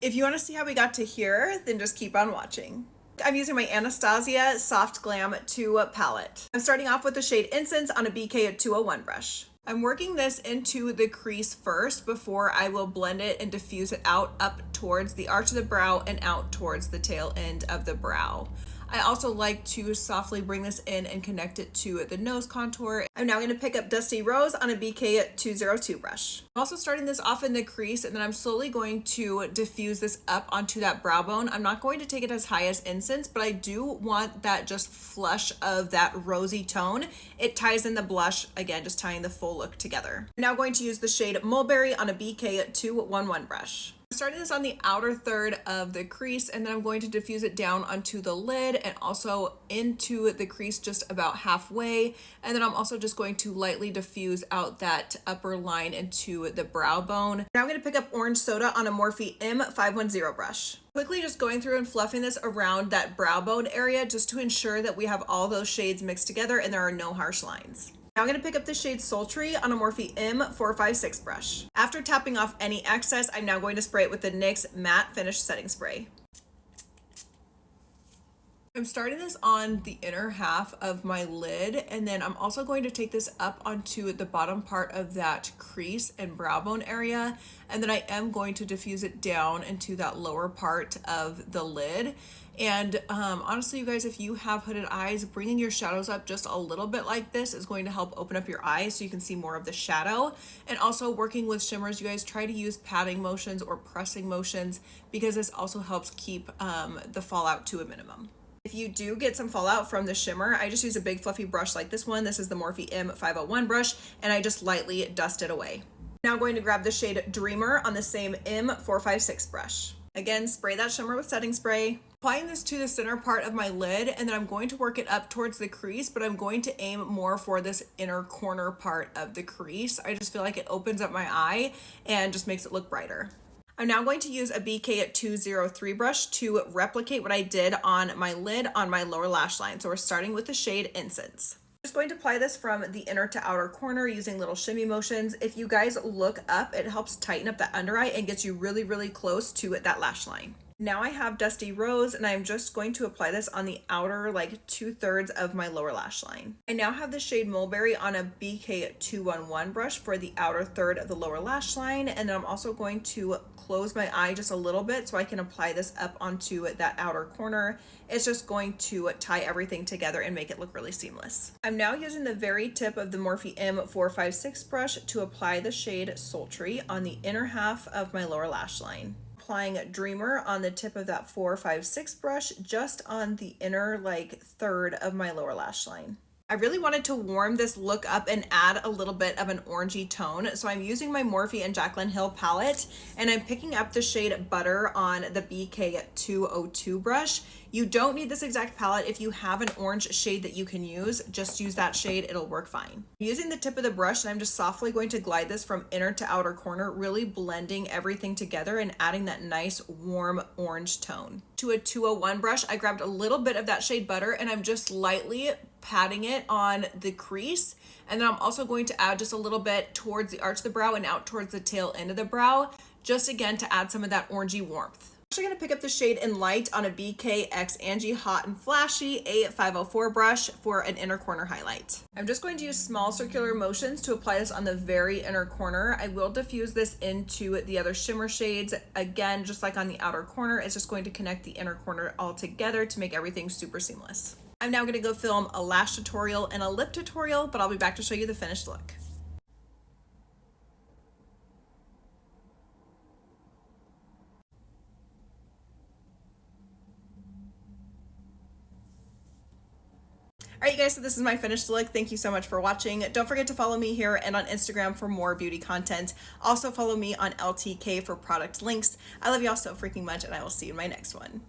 If you want to see how we got to here, then just keep on watching. I'm using my Anastasia Soft Glam 2 palette. I'm starting off with the shade Incense on a BK 201 brush. I'm working this into the crease first before I will blend it and diffuse it out up towards the arch of the brow and out towards the tail end of the brow. I also like to softly bring this in and connect it to the nose contour. I'm now going to pick up Dusty Rose on a BK 202 brush. I'm also starting this off in the crease, and then I'm slowly going to diffuse this up onto that brow bone. I'm not going to take it as high as Incense, but I do want that just flush of that rosy tone. It ties in the blush, again, just tying the full look together. I'm now going to use the shade Mulberry on a BK 211 brush. I'm starting this on the outer third of the crease, and then I'm going to diffuse it down onto the lid and also into the crease just about halfway. And then I'm also just going to lightly diffuse out that upper line into the brow bone. Now I'm going to pick up Orange Soda on a Morphe M510 brush. Quickly just going through and fluffing this around that brow bone area just to ensure that we have all those shades mixed together and there are no harsh lines. Now I'm going to pick up the shade Sultry on a Morphe M456 brush. After tapping off any excess, I'm now going to spray it with the NYX Matte Finish Setting Spray. I'm starting this on the inner half of my lid, and then I'm also going to take this up onto the bottom part of that crease and brow bone area, and then I am going to diffuse it down into that lower part of the lid. And honestly, you guys, if you have hooded eyes, bringing your shadows up just a little bit like this is going to help open up your eyes so you can see more of the shadow. And also working with shimmers, you guys try to use patting motions or pressing motions because this also helps keep the fallout to a minimum. If you do get some fallout from the shimmer, I just use a big fluffy brush like this one. This is the Morphe M501 brush, and I just lightly dust it away. Now I'm going to grab the shade Dreamer on the same M456 brush. Again, spray that shimmer with setting spray. Applying this to the center part of my lid, and then I'm going to work it up towards the crease, but I'm going to aim more for this inner corner part of the crease. I just feel like it opens up my eye and just makes it look brighter. I'm now going to use a BK 203 brush to replicate what I did on my lid on my lower lash line. So we're starting with the shade Incense. I'm just going to apply this from the inner to outer corner using little shimmy motions. If you guys look up, it helps tighten up that under eye and gets you really, really close to that lash line. Now I have Dusty Rose, and I'm just going to apply this on the outer, like 2/3 of my lower lash line. I now have the shade Mulberry on a BK 211 brush for the outer third of the lower lash line, and then I'm also going to close my eye just a little bit so I can apply this up onto that outer corner. It's just going to tie everything together and make it look really seamless. I'm now using the very tip of the Morphe M456 brush to apply the shade Sultry on the inner half of my lower lash line. Applying Dreamer on the tip of that 456 brush just on the inner third of my lower lash line. I really wanted to warm this look up and add a little bit of an orangey tone, so I'm using my Morphe and Jaclyn Hill palette, and I'm picking up the shade Butter on the BK 202 brush. You don't need this exact palette. If you have an orange shade that you can use, just use that shade, it'll work fine. I'm using the tip of the brush, and I'm just softly going to glide this from inner to outer corner, really blending everything together and adding that nice warm orange tone. To a 201 brush, I grabbed a little bit of that shade Butter, and I'm just lightly patting it on the crease, and then I'm also going to add just a little bit towards the arch of the brow and out towards the tail end of the brow, just again to add some of that orangey warmth. I'm actually going to pick up the shade in Light on a BK x Angie Hot and Flashy A504 brush for an inner corner highlight. I'm just going to use small circular motions to apply this on the very inner corner. I will diffuse this into the other shimmer shades. Again, just like on the outer corner, it's just going to connect the inner corner all together to make everything super seamless. I'm now going to go film a lash tutorial and a lip tutorial, but I'll be back to show you the finished look. All right, you guys, so this is my finished look. Thank you so much for watching. Don't forget to follow me here and on Instagram for more beauty content. Also follow me on LTK for product links. I love y'all so freaking much, and I will see you in my next one.